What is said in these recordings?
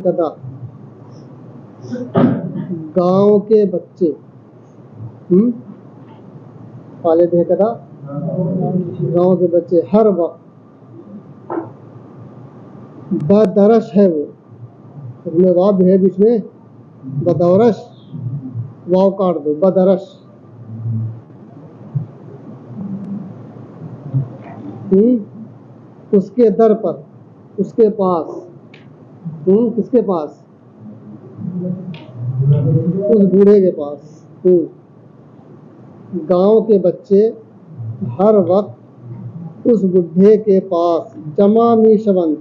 دہکدہ، گاؤں کے بچے، فعل دہکدہ گاؤں کے بچے، ہر وقت، بدرش ہے وہ، اس میں واو بھی ہے بیچ میں، بدورش، واو کاٹ دو، بدرش، اس کے در پر، اس کے پاس، کس کے پاس؟ اس بوڑھے کے پاس، گاؤں کے بچے ہر وقت اس بڈھے کے پاس، جمع میشون،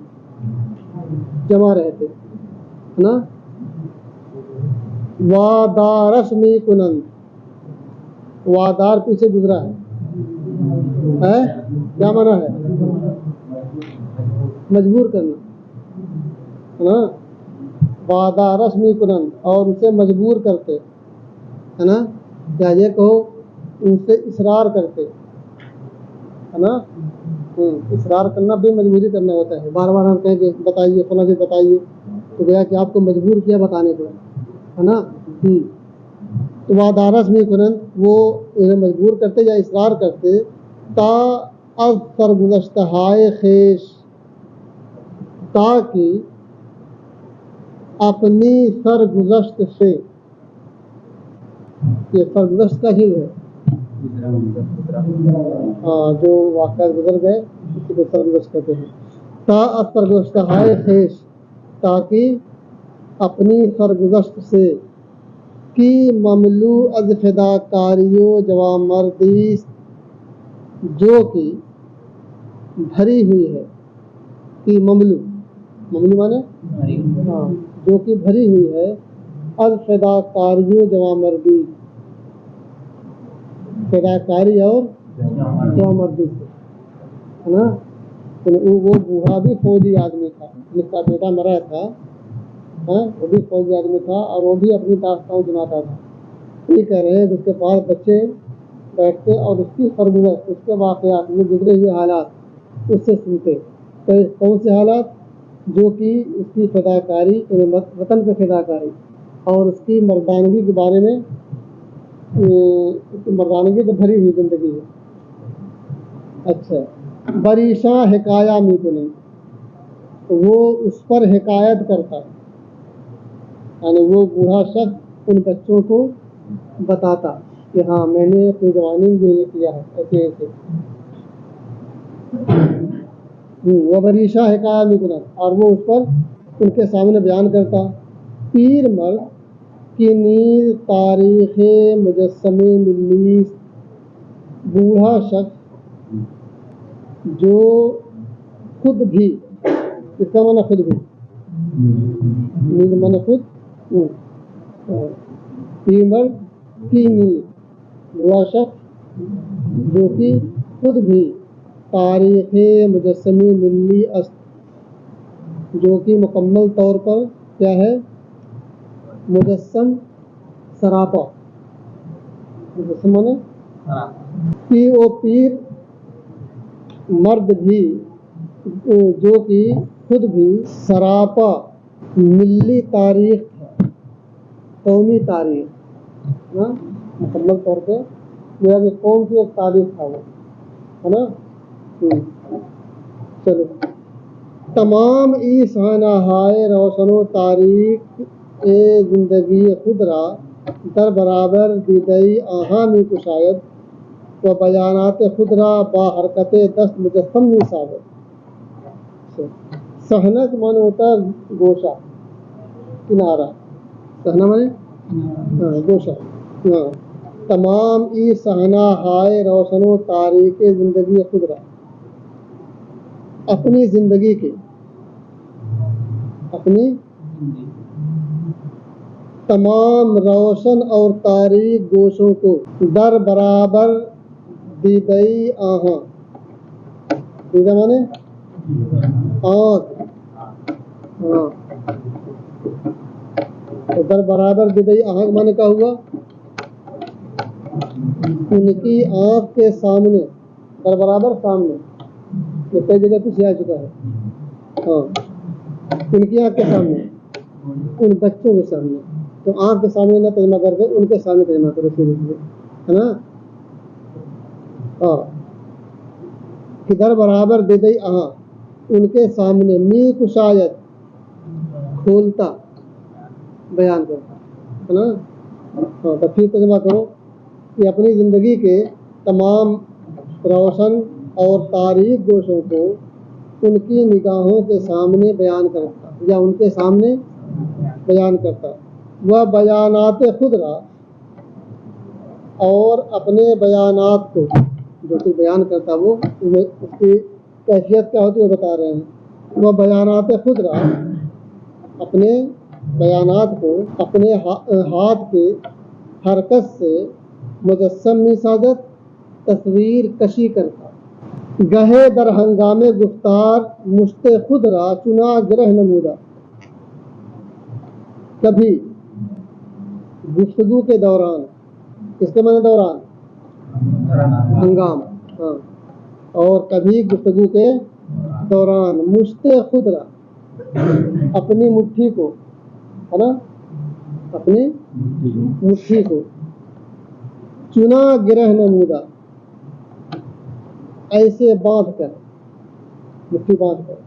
جمع رہتے ہے نا، وادارش می کنند، وادار پیچھے گزرا ہے، کیا مانا ہے؟ مجبور کرنا ہے نا، وادارش می کنند، اور اسے مجبور کرتے ہے نا، یا یہ کہو ان سے اصرار کرتے ہے نا، اصرار کرنا بھی مجبوری کرنا ہوتا ہے، بار بار ہم کہیں کہ بتائیے فلاں چیز بتائیے، تو گیا کہ آپ کو مجبور کیا بتانے کو ہے نا، تو وادارش می کنند، وہ انہیں مجبور کرتے یا اصرار کرتے، تا از سرگزشتہ ہائے خیش، تاکہ اپنی سرگزشت سے، یہ سرگزشت کا ہی ہے، جو واقعات گزر گئے اسی کو سرگزشت کہتے ہیں، تا از سرگزشتہ ہائے خیش، تاکہ اپنی سرگزشت سے، کی مملو از فداکاریو جوامردی، جو کہ بھری ہوئی ہے، کی مملو، مملو مانے جو کہ بھری ہوئی ہے، از فداکاریو جوامردی، فداکاری اور جوامردی سے ہے نا، وہ بوڑھا بھی فوجی آدمی تھا، جس کا بیٹا مرا تھا، وہ بھی فوجی آدمی تھا، اور وہ بھی اپنی داستان سناتا تھا، یہ کہہ رہے ہیں جس کے پاس بچے بیٹھتے اور اس کی سرگزشت، اس کے واقعات، یہ گزرے ہوئے حالات اس سے سنتے، کون سے حالات؟ جو کہ اس کی فداکاری، وطن پہ فداکاری، اور اس کی مردانگی کے بارے میں، مردانگی سے بھری ہوئی زندگی ہے۔ اچھا، بریشاں حکایہ می کنند، وہ اس پر حکایت کرتا، یعنی وہ بوڑھا شخص ان بچوں کو بتاتا کہ ہاں میں نے اپنی جوانی میں یہ کیا ہے، ایسے ایسے، وہ بریشاں حکایہ می کنند، اور وہ اس پر ان کے سامنے بیان کرتا، پیر مرد کی نیز تاریخ مجسم ملی، بوڑھا شخص جو خود بھی، اس کا معنی خود بھی، نیز معنی خود، پیر مرد کی نیز، بوڑھا شخص جو کہ خود بھی، تاریخ مجسم ملی است، جو کہ مکمل طور پر کیا ہے؟ مجسم سراپا، مجسم مانے کہ وہ پیر مرد بھی جو کہ خود بھی سراپا ملی تاریخ تھا، قومی تاریخ، مکمل طور پہ گویا کہ قوم کی ایک تاریخ تھا وہ، ہے نا۔ چلو، تمام ای سانحۂ روشن و تاریک اے زندگی خود را در برابر دیدئی آہاں می کشاید و بیانات خود را با حرکت دست مجسم می سازد۔ صحنہ کا معنی ہوتا ہے گوشہ، کنارہ، صحنہ مانے گوشہ، تمام ای سانحۂ روشن و تاریک زندگی خود را، اپنی زندگی کے، اپنی تمام روشن اور تاریک گوشوں کو، در برابر دیدئی آہاں، دیدہ مانے آنکھ، در برابر دیدئی آنکھ مانے کیا ہوا؟ ان کی آنکھ کے سامنے، در برابر سامنے، یہ کئی جگہ پیچھے آ چکا ہے، ان کی آنکھ کے سامنے، ان بچوں کے سامنے. تو آنکھ کے سامنے نہ ترجمہ کر کے ان کے سامنے ترجمہ کرو شروع سے, ہے نا. کدھر برابر دے دئی ان کے سامنے می کشایت کھولتا بیان کرتا, ہے نا. تو پھر ترجمہ کرو کہ اپنی زندگی کے تمام روشن اور تاریک گوشوں کو ان کی نگاہوں کے سامنے بیان کرتا یا ان کے سامنے بیان کرتا. وہ بیانات خودرا, اور اپنے بیانات کو جو تو بیان کرتا وہ اس کی کیفیت کیا ہوتی ہے وہ بتا رہے ہیں. وہ بیانات خودرا, اپنے بیانات کو اپنے ہاتھ کے حرکت سے مجسم میں سازت تصویر کشی کرتا. گہے در ہنگام گفتار مشت خود را چنا گرہ نمودا. کبھی گفتگو کے دوران, کس کے معنی دوران, ہنگام, اور کبھی گفتگو کے دوران مشت خود را, اپنی مٹھی کو, ہے نا, اپنی مٹھی کو چنا گرہ نمودا, ایسے باندھ کر, مٹھی باندھ کر,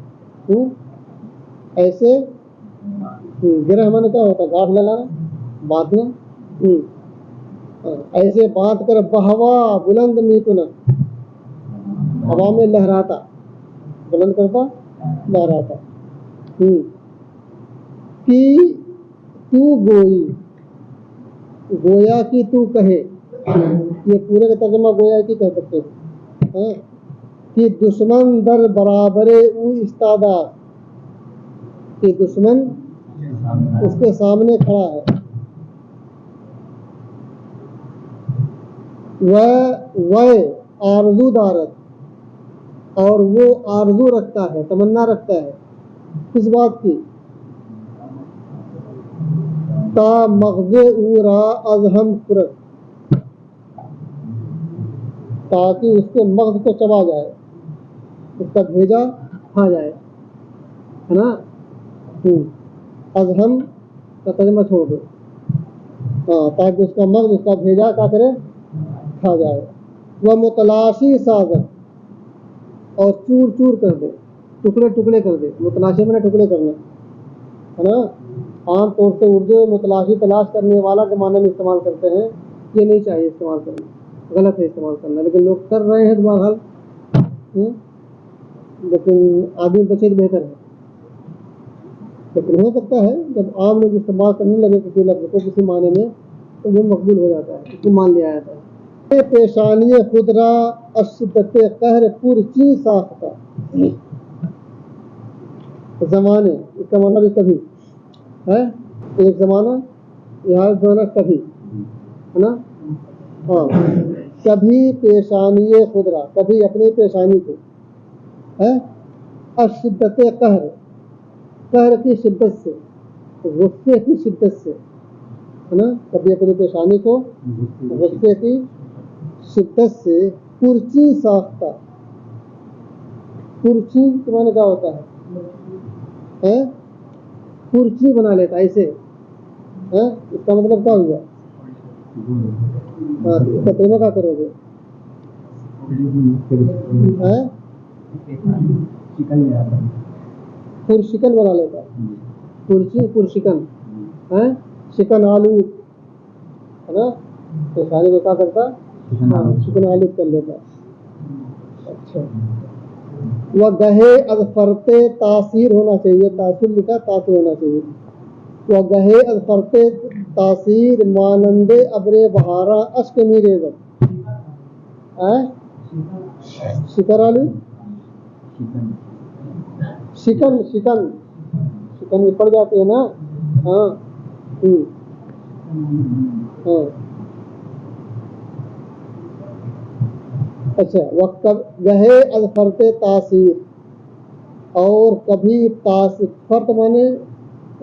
ایسے گرہ مانے کیا ہوتا ہے, گاٹھ لگانا, باندھنا, ایسے باندھ کر بہوا بلند میتنا, ہوا میں لہراتا, بلند کرتا لہراتا. کہ تو گوئی, گویا کہ تو کہے, یہ پورے کا ترجمہ گویا کہ کہہ سکتے ہیں, کہ دشمن در برابر او استادا, کہ دشمن اس کے سامنے کھڑا ہے. وہ آرزو دارت, اور وہ آرزو رکھتا ہے, تمنا رکھتا ہے, کس بات کی, تا مغز او را از ہم خورد, تاکہ اس کے مغز کو چبا جائے, اس کا بھیجا کھا جائے, ہے نا. از ہم کا ترجمہ چھوڑ دو, تاکہ اس کا مغز, اس کا بھیجا کیا کرے, کھا جائے. وہ متلاشی سازت, اور چور چور کر دے, ٹکڑے ٹکڑے کر دے. متلاشی میں ٹکڑے کرنا, ہے نا. عام طور سے اردو میں متلاشی تلاش کرنے والا کے معنی میں استعمال کرتے ہیں, یہ نہیں چاہیے استعمال کرنا, غلط ہے استعمال کرنا, لیکن لوگ کر رہے ہیں تو بہرحال, لیکن آدمی بچے بہتر ہے. لیکن ہو سکتا ہے جب عام لوگ استعمال کرنے لگے کسی لفظ کو کسی معنی میں تو وہ مقبول ہو جاتا ہے, اس کو مان لیا جاتا ہے. پیشانی خودرا اشدت قہر پرچی ساختہ, زمانے, اس کا معنی بھی کبھی ہے, ایک زمانہ, یہاں زمانہ کبھی, ہے نا. کبھی پیشانی خودرا, کبھی اپنی پیشانی کو, ہے, اشدت قہر, قہر کی شدت سے, غصے کی شدت سے, ہے نا. کبھی اپنی پیشانی کو غصے کی شدت سے پرچی ساختہ. پرچی کے معنی کیا ہوتا ہے, پرچی بنا لیتا ایسے, اس کا مطلب کیا ہوا, اس کا ترجمہ کیا کرو گے, پرشکن بنا لیتا, پرچی پرشکن, شکن آلود, ہے نا. پیشانی کو کیا کرتا, شکن آلود کر لیتا. اچھا, وہ گہے از فرتے تاثیر ہونا چاہیے, تاثیر لکھا, تاثیر ہونا چاہیے. وہ گہے از فرتے تاثیر مانند ابر بہارا اشک می ریزت, شکر آلود, شکن, شکن, شکن میں پڑ جاتے ہیں نا. اچھا, وقت گہے از فرت تاثیر, اور کبھی تاثیر, فرت مانے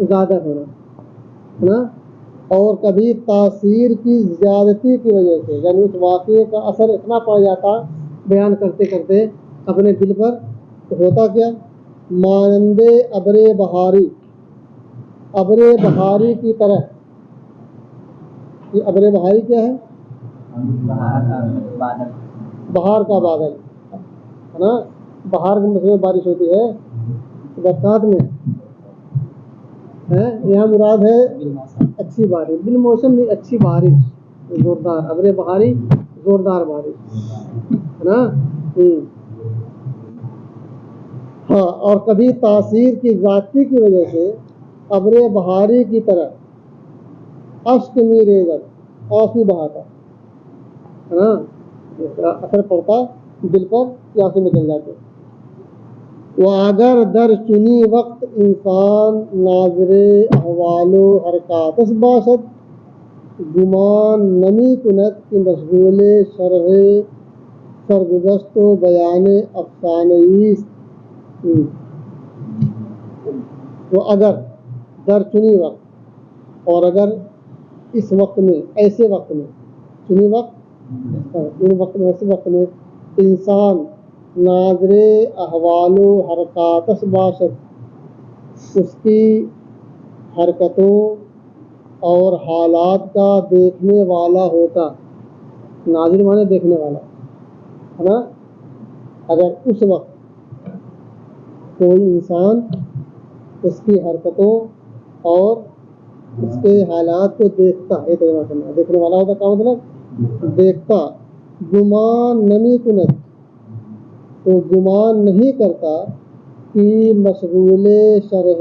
زیادہ ہونا, ہے نا, اور کبھی تاثیر کی زیادتی کی وجہ سے, یعنی اس واقعے کا اثر اتنا پڑ جاتا بیان کرتے کرتے اپنے دل پر, تو ہوتا کیا, مانند ابر بہاری, ابر بہاری کی طرح. یہ ابر بہاری کیا ہے؟ بہار کا بادل ہے نا. بہار کے موسم میں بارش ہوتی ہے برسات میں ہے. یہاں مراد ہے اچھی بارش، بالموسم نہیں، اچھی بارش، زوردار. ابر بہاری زوردار بارش ہے نا. ہاں، اور کبھی تاثیر کی ذاتی کی وجہ سے ابر بہاری کی طرح اشک میں ریزت آنسو بہاتا ہے نا. اثر پڑتا دل پر کہ آنسو نکل جاتے. وہ اگر در چنی وقت انسان ناظر احوال و حرکات باشد گمان نمی کنت کہ مشغول شرح سرگزشت و بیان افسانہ است. وہ اگر در چنی وقت، اور اگر اس وقت میں، ایسے وقت میں، چنی وقت وقت میں، ایسے وقت میں انسان ناظر احوال و حرکات باشد، اس کی حرکتوں اور حالات کا دیکھنے والا ہوتا. ناظر مانے دیکھنے والا ہے نا. اگر اس وقت کوئی انسان اس کی حرکتوں اور اس کے حالات کو دیکھتا ہے، دیکھنے والا ہوتا. کیا مطلب؟ دیکھتا. گمان نمی کنت، تو گمان نہیں کرتا کہ مشغول شرح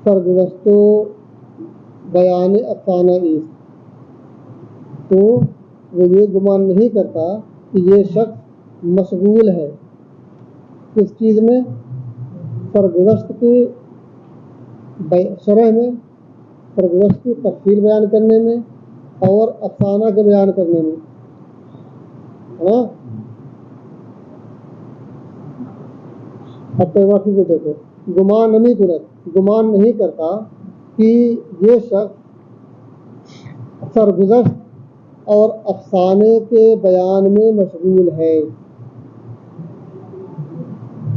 سرگزشت و بیان افسانہ است، تو وہ یہ گمان نہیں کرتا کہ یہ شخص مشغول ہے کس چیز میں؟ سرگزشت کی شرح میں، سرگزشت کی تفصیل بیان کرنے میں اور افسانہ کے بیان کرنے میں ہے نا. اب تیواسی کو دیکھو. گمان نمی کنت، گمان نہیں کرتا کہ یہ شخص سرگزشت اور افسانے کے بیان میں مشغول ہے.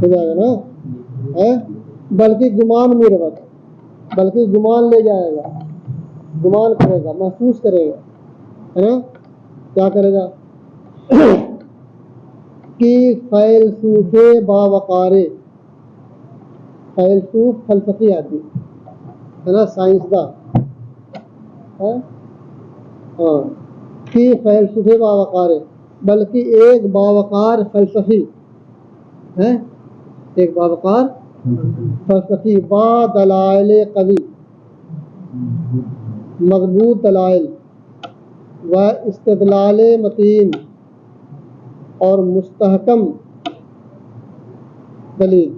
ہو جائے گا نا. بلکہ گمان میربت، بلکہ گمان لے جائے گا، گمان کرے گا، محسوس کرے گا ہے نا. کیا کرے گا؟ کہ فیلسوف باوقارے، فیلسوف فلسفی آدمی ہے نا، سائنسداں. ہاں، کہ فیلسوف باوقارے، بلکہ ایک باوقار فلسفی ہے، ایک باوقار فلسفی با دلائل قوی، مضبوط دلائل و استدلال متین اور مستحکم دلیل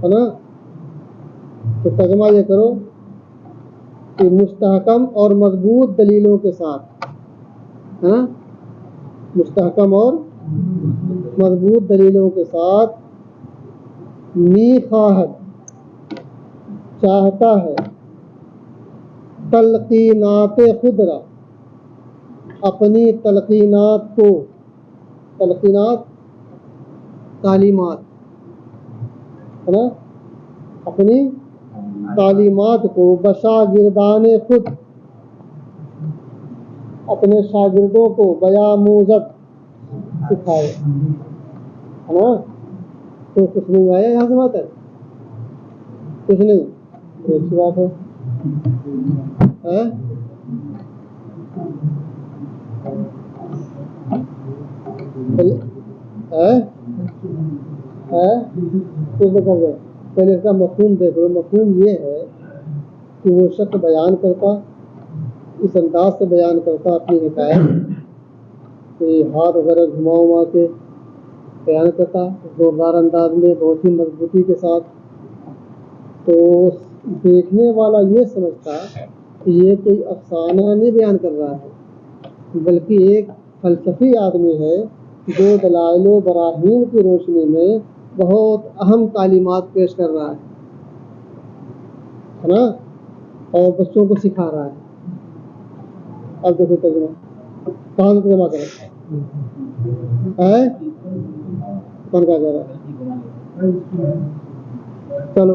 ہے نا. تو ترجمہ یہ کرو کہ مستحکم اور مضبوط دلیلوں کے ساتھ ہے نا، مستحکم اور مضبوط دلیلوں کے ساتھ می خواہد چاہتا ہے تلقینات خود را، اپنی تلقینات کو، تلقینات تعلیمات ہے نا، اپنی تعلیمات کو بشاگردان خود، اپنے شاگردوں کو بیاموزت سکھائے ہے نا. تو کچھ نہیں آیا یہاں سے بات ہے، کچھ نہیں. اچھی بات ہے. پہلے اس کا مفہوم دیکھو. مفہوم یہ ہے کہ وہ شخص بیان کرتا، اس انداز سے بیان کرتا اپنی حکایت کہ ہاتھ وغیرہ گھما کے بیان کرتا زوردار انداز میں، بہت ہی مضبوطی کے ساتھ. تو دیکھنے والا یہ سمجھتا کہ یہ کوئی افسانہ نہیں بیان کر رہا ہے، بلکہ ایک فلسفی آدمی ہے جو دلائل و براہین کی روشنی میں بہت اہم تعلیمات پیش کر رہا ہے نا، اور بچوں کو سکھا رہا ہے. اب دیکھو ترجمہ کہاں سے ترجمہ کریں کون کا کہہ رہا ہے. چلو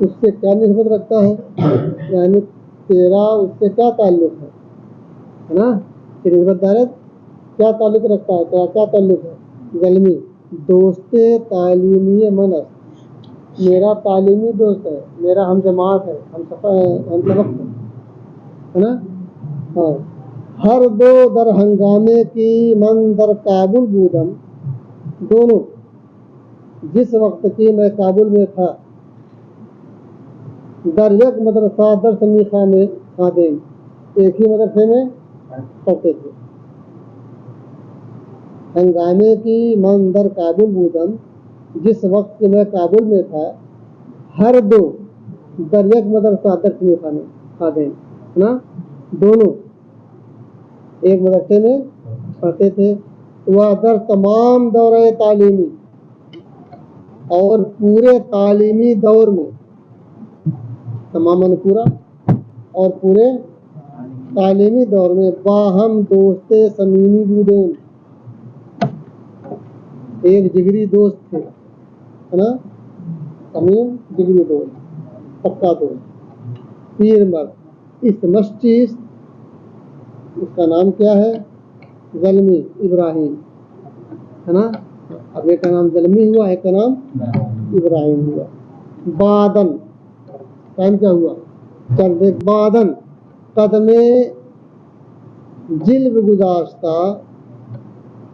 اس سے کیا نسبت رکھتا ہے، یعنی تیرا اس سے کیا تعلق ہے نا، کہ نسبت دارت کیا تعلق رکھتا ہے، کیا تعلق ہے. ظلمی دوست تعلیمی منس، میرا تعلیمی دوست ہے، میرا ہم جماعت ہے، ہم سبق ہے نا. ہاں، ہر دو در ہنگامے کی من در کابل بودم، دونوں جس وقت کی میں کابل میں تھا، در یک مدرسہ در سمیخہ میں خادم، ایک ہی مدرسے میں پڑھتے تھے. ہنگامے کی من در کابل بودم، جس وقت میں کابل میں تھا، ہر دو در یک مدرسہ در سمیخہ میں خادم نا، دونوں ایک مدرسے میں پڑھتے تھے. وہ در تمام دورہ تعلیمی، اور پورے تعلیمی دور میں، تمام پورا اور پورے تعلیمی دور میں، باہم دوست صمیمی بودیں، ایک جگری دوست تھے ہے نا، صمیم جگری دوست، پکا دوست. پیر مرد اس مشچیز، اس کا نام کیا ہے، زلمی ابراہیم ہے نا. اب ایک کا نام زلمی ہوا، ایک کا نام ابراہیم ہوا. بادن ٹائم کیا ہوا، چل دیکھ. بادن قدم جلب گزاشتہ،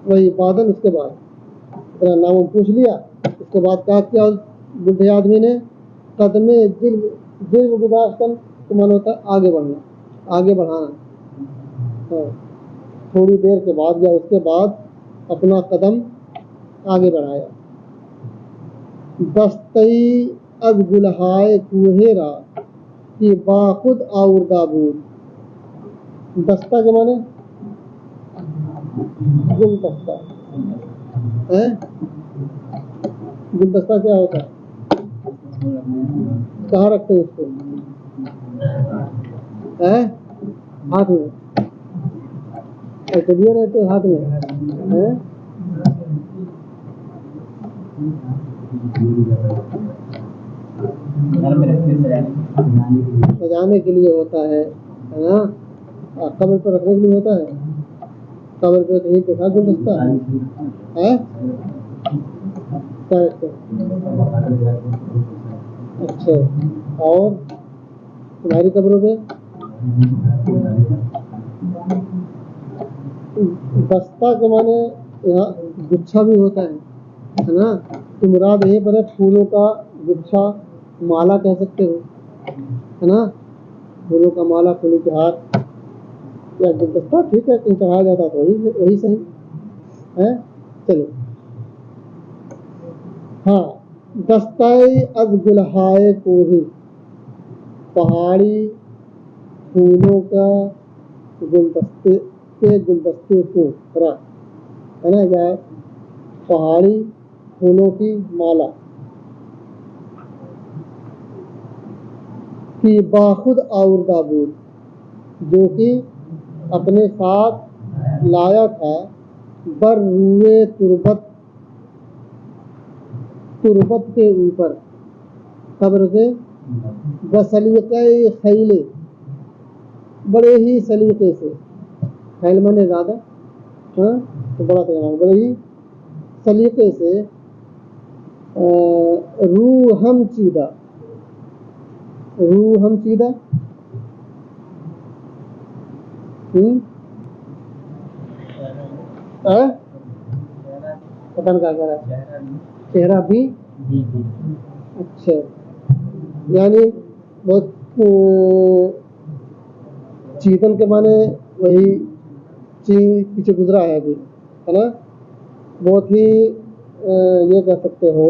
وہی بادن اس کے بعد تیرا نام پوچھ لیا، اس کے بعد کہا کیا بڈھے آدمی نے، قدم جلب گزاشتن تو من ہوتا ہے آگے بڑھنا، آگے بڑھانا. تھوڑی دیر کے بعد یا اس کے بعد اپنا قدم آگے بڑھایا. دستئی از گلہائے کوہیرا کی باخود آوردہ بود. دستہ کے معنی گلدستہ ہے. گلدستہ کیا ہوتا ہے، کہاں رکھتے ہیں اس کو، ہاتھ میں ایسے دیے رہتے ہاتھ میں. سجانے کے لیے ہوتا ہے نا، قبر پر رکھنے کے لیے ہوتا ہے. قبر پہ کہیں پہ گلدستہ ہے. اچھا، اور تمہاری قبروں پہ دستہ کے معنی یہاں گچھا بھی ہوتا ہے نا. تو مراد یہیں پر ہے پھولوں کا گچھا، مالا کہہ سکتے ہو ہے نا، پھولوں کا مالا، پھولوں کے ہاتھ یا گلدستہ. ٹھیک ہے، کہیں چڑھایا جاتا تو وہی صحیح ہے. چلو ہاں. دستائی از گلہائے کوہی، پہاڑی پھولوں کا گلدستے کو ہے نا، یا پہاڑی پھولوں کی مالا کی باخود آوردہ بود، جو کہ اپنے ساتھ لایا تھا، بر روئے تربت کے اوپر، قبر کے، بسلیقہ خیلے، بڑے ہی سلیقے سے. خیل منے زیادہ ہاں تو بڑا تمام، بڑے ہی سلیقے سے. روحم چیدہ، روحم چیدہ پتہ نہیں کیا کہہ رہا ہے، چہرہ بھی. اچھا، یعنی بہت چیتن کے معنی وہی پیچھے گزرا ہے ابھی ہے نا. بہت ہی یہ کہہ سکتے ہو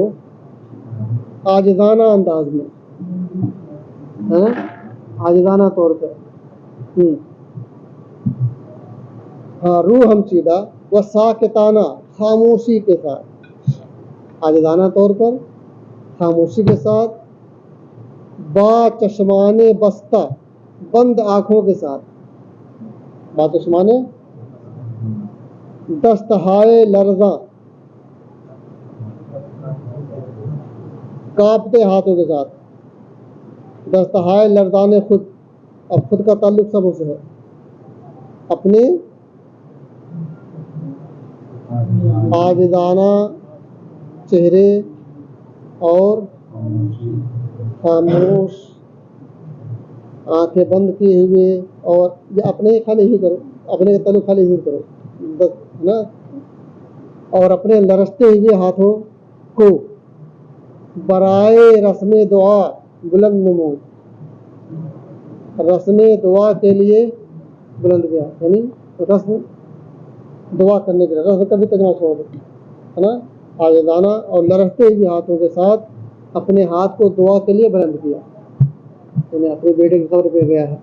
عاجزانہ انداز میں ہے، عاجزانہ طور پر. ہاں، روح ہم چیدہ و ساکتانہ، خاموشی کے ساتھ، عاجزانہ طور پر خاموشی کے ساتھ. با چشمان بستہ، بند آنکھوں کے ساتھ. با چشمان دستہائے لرزاں، کانپتے ہاتھوں کے ساتھ. دستہائے لرزان خود. اب خود کا تعلق سب سے ہے. اپنے عاجزانہ چہرے اور خاموش آنکھیں بند کیے ہوئے, اور یہ اپنے خالی ہی کرو, اپنے تعلق خالی ہی کرو بس نا, اور اپنے لرزتے ہوئے ہاتھوں کو برائے رسم دعا بلند نمود. رسم دعا کے لیے بلند گیا, یعنی رسم دعا کرنے کے لیے. رسم کا بھی ترجمہ چھوڑ دو ہے نا. عاجزانہ اور لرزتے ہوئے ہاتھوں کے ساتھ اپنے ہاتھ کو دعا کے لیے بلند کیا, یعنی اپنے بیٹے کی قبر پہ گیا ہے.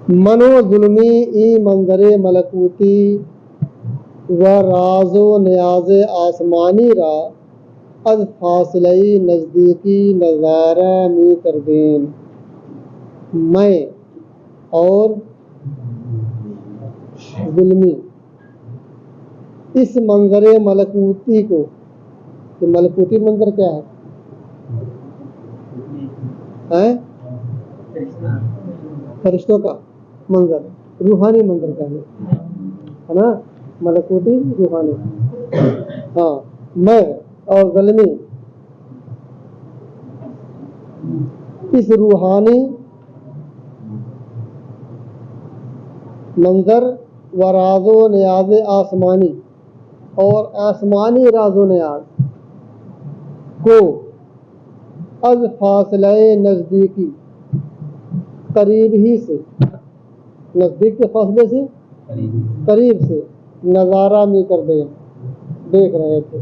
منو ظلمی ای منظر ملکوتی و راز و نیاز آسمانی را از فاصلہ نزدیکی نظارہ می کردین. میں اور ظلمی اس منظر ملکوتی کو, کہ ملکوتی منظر کیا ہے؟ فرشتوں کا منظر, روحانی منظر کا ہے نا, ملکوتی روحانی. ہاں, میں اور ظلمی اس روحانی منظر و راز و نیاز آسمانی اور آسمانی راز و نیاز کو از فاصلہ نزدیکی قریب ہی سے, نزدیک کے فاصلے سے قریب سے نظارہ میں کر دے, دیکھ رہے تھے.